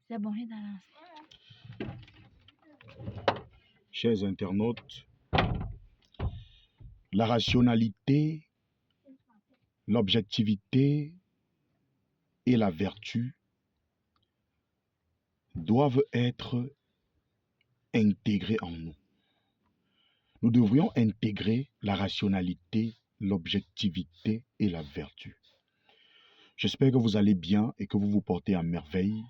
C'est bon, il dans Chers internautes, la rationalité, l'objectivité et la vertu doivent être intégrées en nous. Nous devrions intégrer la rationalité, l'objectivité et la vertu. J'espère que vous allez bien et que vous vous portez à merveille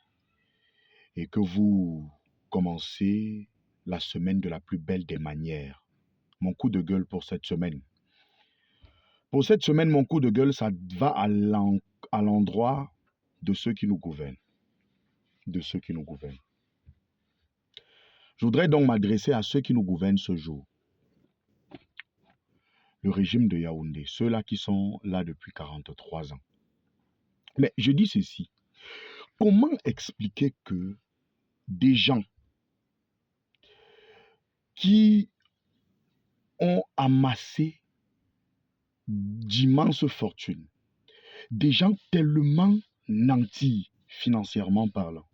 et que vous commencez la semaine de la plus belle des manières. Mon coup de gueule pour cette semaine. Pour cette semaine, mon coup de gueule, ça va à l'endroit de ceux qui nous gouvernent. De ceux qui nous gouvernent. Je voudrais donc m'adresser à ceux qui nous gouvernent ce jour. Le régime de Yaoundé, ceux-là qui sont là depuis 43 ans. Mais je dis ceci, comment expliquer que des gens qui ont amassé d'immenses fortunes, des gens tellement nantis financièrement parlant,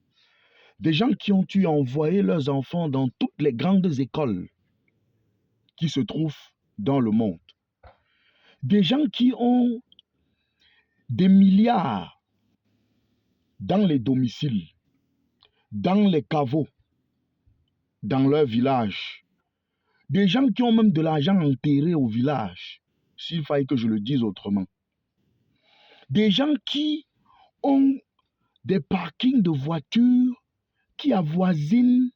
des gens qui ont dû envoyer leurs enfants dans toutes les grandes écoles qui se trouvent dans le monde, des gens qui ont des milliards dans les domiciles, dans les caveaux, dans leur village, des gens qui ont même de l'argent enterré au village, s'il fallait que je le dise autrement, des gens qui ont des parkings de voitures qui avoisinent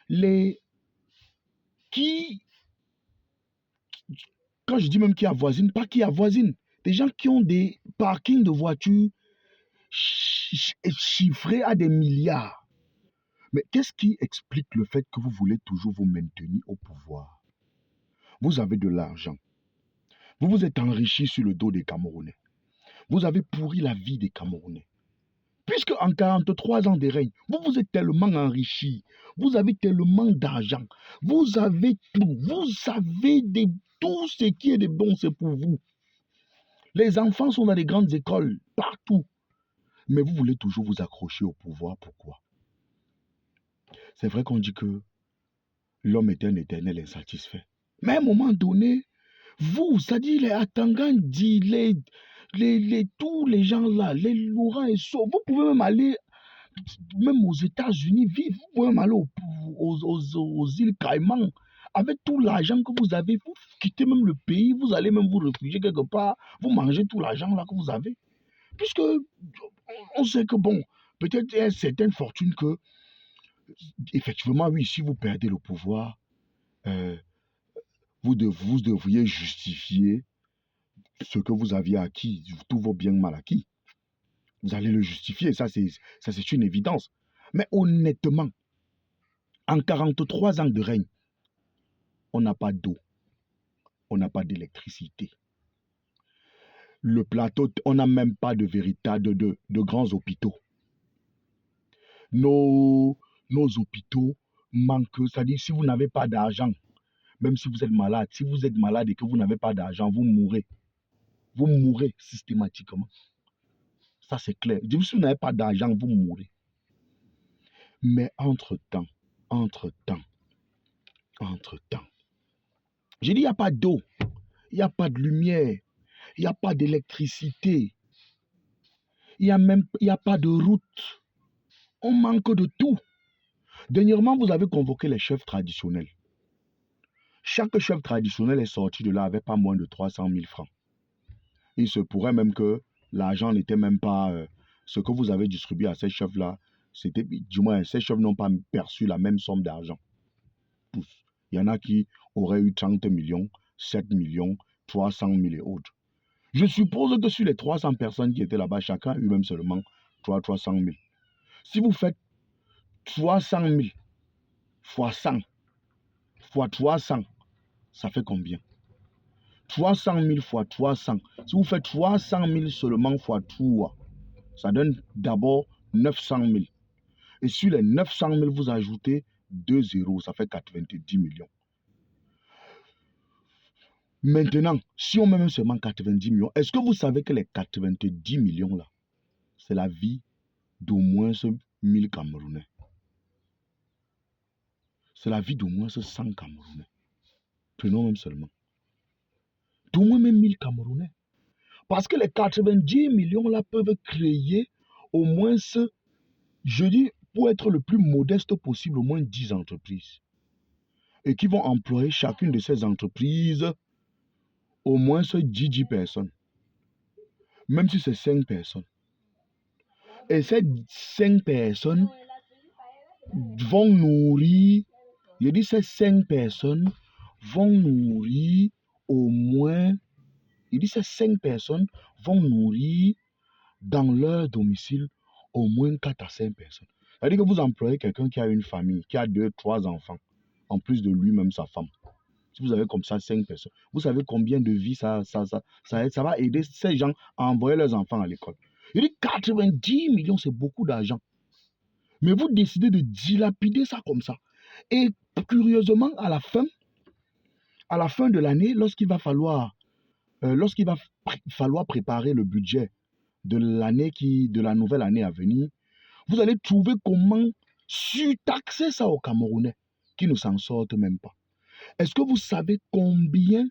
les... Quand je dis même qui avoisinent, pas qui avoisinent, des gens qui ont des parkings de voitures chiffrés à des milliards. Mais qu'est-ce qui explique le fait que vous voulez toujours vous maintenir au pouvoir? Vous avez de l'argent. Vous vous êtes enrichi sur le dos des Camerounais. Vous avez pourri la vie des Camerounais. Puisque en 43 ans de règne, vous vous êtes tellement enrichi, vous avez tellement d'argent, vous avez tout, vous savez tout ce qui est de bon, c'est pour vous. Les enfants sont dans les grandes écoles, partout. Mais vous voulez toujours vous accrocher au pouvoir, pourquoi? C'est vrai qu'on dit que l'homme est un éternel insatisfait. Mais à un moment donné, vous, c'est-à-dire les Atangandi, tous les gens là, les Laurent et So, vous pouvez même aller, même aux États-Unis, vivre, vous pouvez même aller aux îles Caïmans. Avec tout l'argent que vous avez, vous quittez même le pays, vous allez même vous réfugier quelque part, vous mangez tout l'argent là que vous avez. Puisque on sait que bon, peut-être il y a une certaine fortune que, effectivement, oui, si vous perdez le pouvoir, vous devriez justifier ce que vous aviez acquis, tous vos biens mal acquis. Vous allez le justifier, ça c'est une évidence. Mais honnêtement, en 43 ans de règne, on n'a pas d'eau, on n'a pas d'électricité. Le plateau, on n'a même pas de véritable, de grands hôpitaux. Nos hôpitaux manquent, c'est-à-dire si vous n'avez pas d'argent, même si vous êtes malade, si vous êtes malade et que vous n'avez pas d'argent, vous mourrez. Vous mourrez systématiquement. Ça, c'est clair. Si vous n'avez pas d'argent, vous mourrez. Mais entre-temps, j'ai dit, il n'y a pas d'eau, il n'y a pas de lumière, il n'y a pas d'électricité, il n'y a pas de route. On manque de tout. Dernièrement, vous avez convoqué les chefs traditionnels. Chaque chef traditionnel est sorti de là avec pas moins de 300 000 francs. Il se pourrait même que l'argent n'était même pas ce que vous avez distribué à ces chefs-là. C'était, du moins, ces chefs n'ont pas perçu la même somme d'argent. Tous. Il y en a qui auraient eu 30 millions, 7 millions, 300 000 et autres. Je suppose que sur les 300 personnes qui étaient là-bas, chacun a eu même seulement 300 000. Si vous faites 300 000 fois 100 fois 300, ça fait combien? 300 000 fois 300. Si vous faites 300 000 seulement fois 3, ça donne d'abord 900 000. Et sur les 900 000, vous ajoutez 2 zéros, ça fait 90 millions. Maintenant, si on met même seulement 90 millions, est-ce que vous savez que les 90 millions là, c'est la vie d'au moins 1000 Camerounais. C'est la vie d'au moins 100 Camerounais. Prenons même seulement. D'au moins même 1000 Camerounais. Parce que les 90 millions là peuvent créer au moins, je dis, pour être le plus modeste possible, au moins 10 entreprises. Et qui vont employer chacune de ces entreprises au moins 10 personnes. Même si c'est 5 personnes. Et ces 5 personnes vont nourrir, je dis ces 5 personnes vont nourrir au moins, je dis ces 5 personnes vont nourrir dans leur domicile au moins 4 à 5 personnes. C'est-à-dire que vous employez quelqu'un qui a une famille, qui a 2, 3 enfants, en plus de lui-même sa femme. Si vous avez comme ça 5 personnes, vous savez combien de vies ça va aider ces gens à envoyer leurs enfants à l'école. Je dis 90 millions, c'est beaucoup d'argent. Mais vous décidez de dilapider ça comme ça. Et curieusement, à la fin de l'année, lorsqu'il va falloir préparer le budget de la nouvelle année à venir, vous allez trouver comment surtaxer ça aux Camerounais qui ne s'en sortent même pas. Est-ce que vous savez combien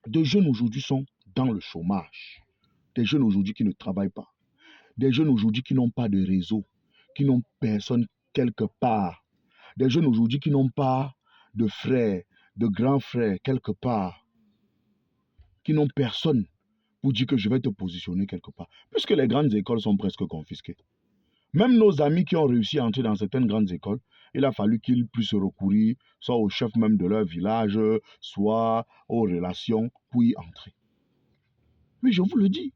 de jeunes aujourd'hui sont dans le chômage? Des jeunes aujourd'hui qui ne travaillent pas. Des jeunes aujourd'hui qui n'ont pas de réseau, qui n'ont personne quelque part. Des jeunes aujourd'hui qui n'ont pas de frères, de grands frères quelque part. Qui n'ont personne pour dire que je vais te positionner quelque part. Puisque les grandes écoles sont presque confisquées. Même nos amis qui ont réussi à entrer dans certaines grandes écoles, il a fallu qu'ils puissent recourir soit au chef même de leur village, soit aux relations pour y entrer. Mais je vous le dis.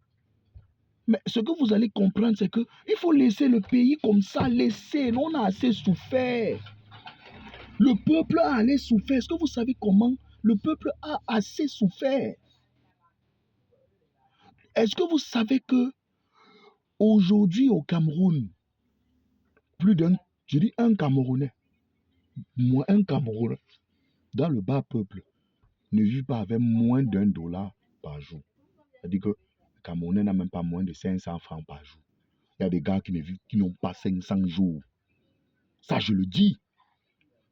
Mais ce que vous allez comprendre, c'est qu'il faut laisser le pays comme ça, laisser. On a assez souffert. Le peuple a assez souffert. Est-ce que vous savez comment le peuple a assez souffert? Est-ce que vous savez que aujourd'hui au Cameroun, plus d'un, je dis un Camerounais, moins un Camerounais, dans le bas peuple, ne vit pas avec moins $1 par jour. C'est-à-dire que le Camerounais n'a même pas moins de 500 francs par jour. Il y a des gars qui n'ont pas 500 jours. Ça, je le dis.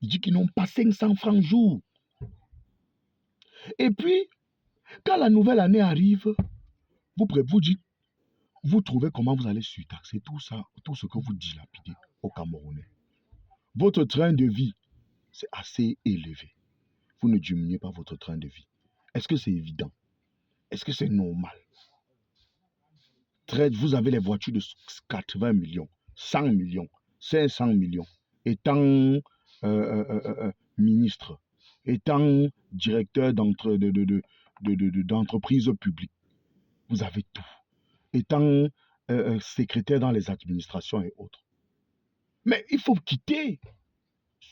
Il dit qu'ils n'ont pas 500 francs jour. Et puis, quand la nouvelle année arrive, vous trouvez comment vous allez surtaxer tout ça, tout ce que vous dilapidez aux Camerounais. Votre train de vie, c'est assez élevé. Vous ne diminuez pas votre train de vie. Est-ce que c'est évident? Est-ce que c'est normal? Vous avez les voitures de 80 millions, 100 millions, 500 millions. Étant ministre, étant directeur d'entreprise publique, vous avez tout. Étant secrétaire dans les administrations et autres. Mais il faut quitter.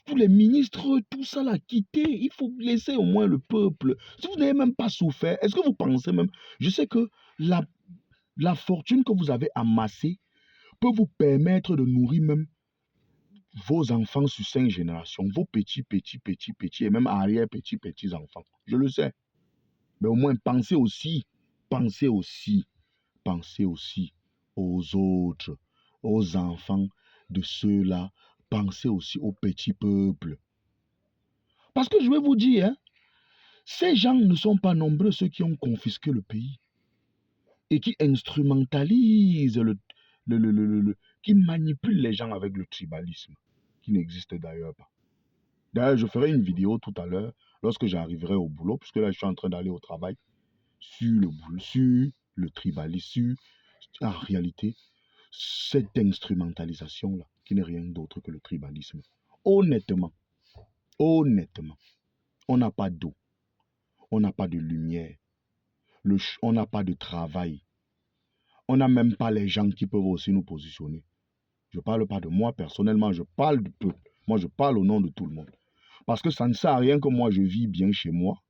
Tous les ministres, tout ça là, quitter. Il faut laisser au moins le peuple. Si vous n'avez même pas souffert, est-ce que vous pensez même... Je sais que la fortune que vous avez amassée peut vous permettre de nourrir même vos enfants sur 5 générations, vos petits, et même petits enfants. Je le sais. Mais au moins, pensez aussi aux autres, aux enfants de ceux-là. Pensez aussi au petit peuple. Parce que je vais vous dire, hein, ces gens ne sont pas nombreux, ceux qui ont confisqué le pays et qui instrumentalisent qui manipulent les gens avec le tribalisme, qui n'existe d'ailleurs pas. D'ailleurs, je ferai une vidéo tout à l'heure, lorsque j'arriverai au boulot, puisque là, je suis en train d'aller au travail, sur le tribalisme, en réalité, cette instrumentalisation-là, qui n'est rien d'autre que le tribalisme. Honnêtement, on n'a pas d'eau, on n'a pas de lumière, on n'a pas de travail, on n'a même pas les gens qui peuvent aussi nous positionner. Je ne parle pas de moi personnellement, je parle du peuple. Moi, je parle au nom de tout le monde. Parce que ça ne sert à rien que moi, je vis bien chez moi,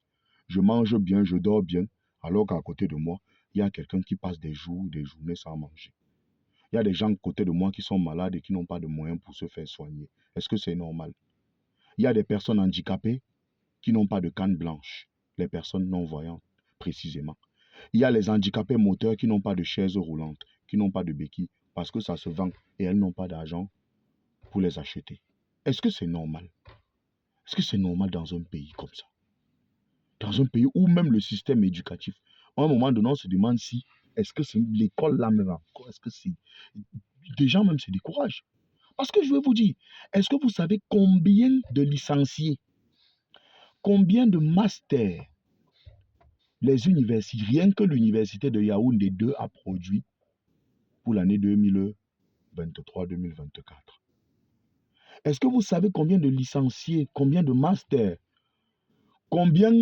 je mange bien, je dors bien, alors qu'à côté de moi, il y a quelqu'un qui passe des jours, des journées sans manger. Il y a des gens à côté de moi qui sont malades et qui n'ont pas de moyens pour se faire soigner. Est-ce que c'est normal? Il y a des personnes handicapées qui n'ont pas de canne blanche, les personnes non-voyantes, précisément. Il y a les handicapés moteurs qui n'ont pas de chaise roulante, qui n'ont pas de béquille parce que ça se vend et elles n'ont pas d'argent pour les acheter. Est-ce que c'est normal? Est-ce que c'est normal dans un pays comme ça? Dans un pays où même le système éducatif, à un moment donné, on se demande si, est-ce que c'est l'école là même encore, est-ce que c'est... Des gens même se découragent. Parce que je vais vous dire, est-ce que vous savez combien de licenciés, combien de masters les universités, rien que l'université de Yaoundé 2 a produit pour l'année 2023-2024? Est-ce que vous savez combien de licenciés, combien de masters, combien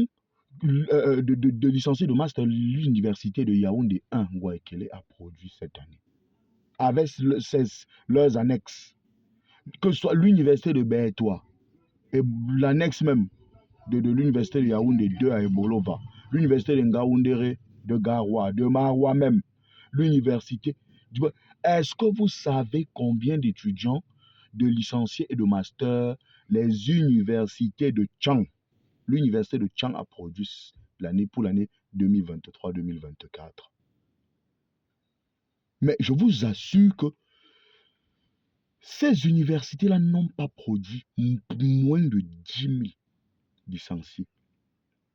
de licenciés de master l'université de Yaoundé 1 Ngouaekele a produit cette année? Avec leurs annexes, que ce soit l'université de Bertois et l'annexe même de l'université de Yaoundé 2 à Ebolova, l'université de Ngaoundéré, de Garoua, de Maroua même, l'université. Est-ce que vous savez combien d'étudiants, de licenciés et de masters les universités de Tchang, l'université de Tchang a produit pour l'année 2023-2024? Mais je vous assure que ces universités-là n'ont pas produit moins de 10 000 licenciés.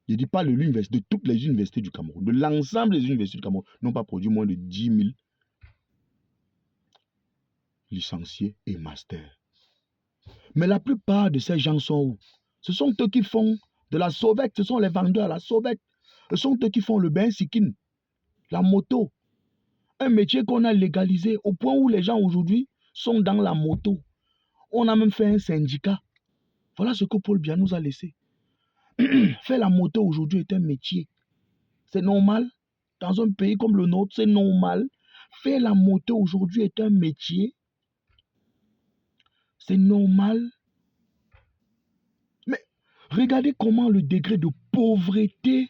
Je ne dis pas de l'université, de toutes les universités du Cameroun, de l'ensemble des universités du Cameroun, n'ont pas produit moins de 10 000 licenciés et masters. Mais la plupart de ces gens sont où? Ce sont eux qui font de la sauvette, ce sont les vendeurs à la sauvette. Ce sont eux qui font le bain sikin, la moto. Un métier qu'on a légalisé au point où les gens aujourd'hui sont dans la moto. On a même fait un syndicat. Voilà ce que Paul Biya nous a laissé. Faire la moto aujourd'hui est un métier. C'est normal. Dans un pays comme le nôtre, c'est normal. Faire la moto aujourd'hui est un métier. C'est normal. Mais regardez comment le degré de pauvreté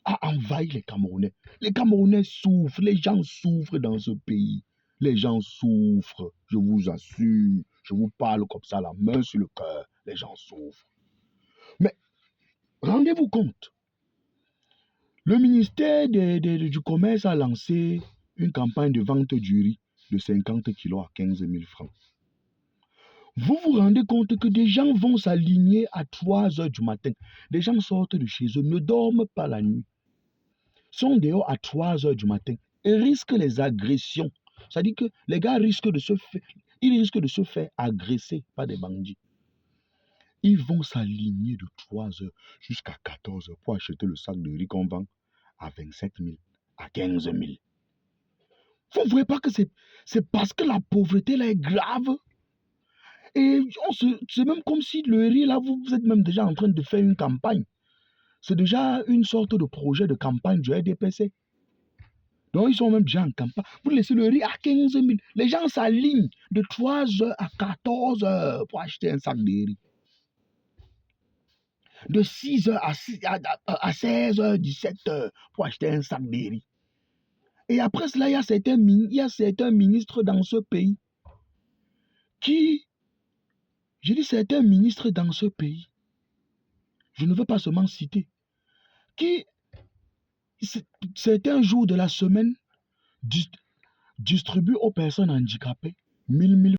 a envahi les Camerounais. Les Camerounais souffrent. Les gens souffrent dans ce pays. Les gens souffrent. Je vous assure. Je vous parle comme ça, la main sur le cœur. Les gens souffrent. Mais rendez-vous compte. Le ministère du Commerce a lancé une campagne de vente du riz de 50 kilos à 15 000 francs. Vous vous rendez compte que des gens vont s'aligner à 3 heures du matin. Des gens sortent de chez eux, ne dorment pas la nuit, sont dehors à 3 heures du matin et risquent les agressions. C'est-à-dire que les gars risquent de se faire agresser par des bandits. Ils vont s'aligner de 3 heures jusqu'à 14 heures pour acheter le sac de riz qu'on vend à 27 000, à 15 000. Vous ne voyez pas que c'est parce que la pauvreté là est grave. Et c'est même comme si le riz là, vous êtes même déjà en train de faire une campagne. C'est déjà une sorte de projet de campagne du RDPC. Donc ils sont même déjà en campagne. Vous laissez le riz à 15 000. Les gens s'alignent de 3 heures à 14 heures pour acheter un sac de riz. De 6 heures à 16 heures, 17 heures pour acheter un sac de riz. Et après cela, il y a certains ministres dans ce pays qui, je dis certains ministres dans ce pays, je ne veux pas seulement citer, qui, certains jours de la semaine, distribuent aux personnes handicapées 1000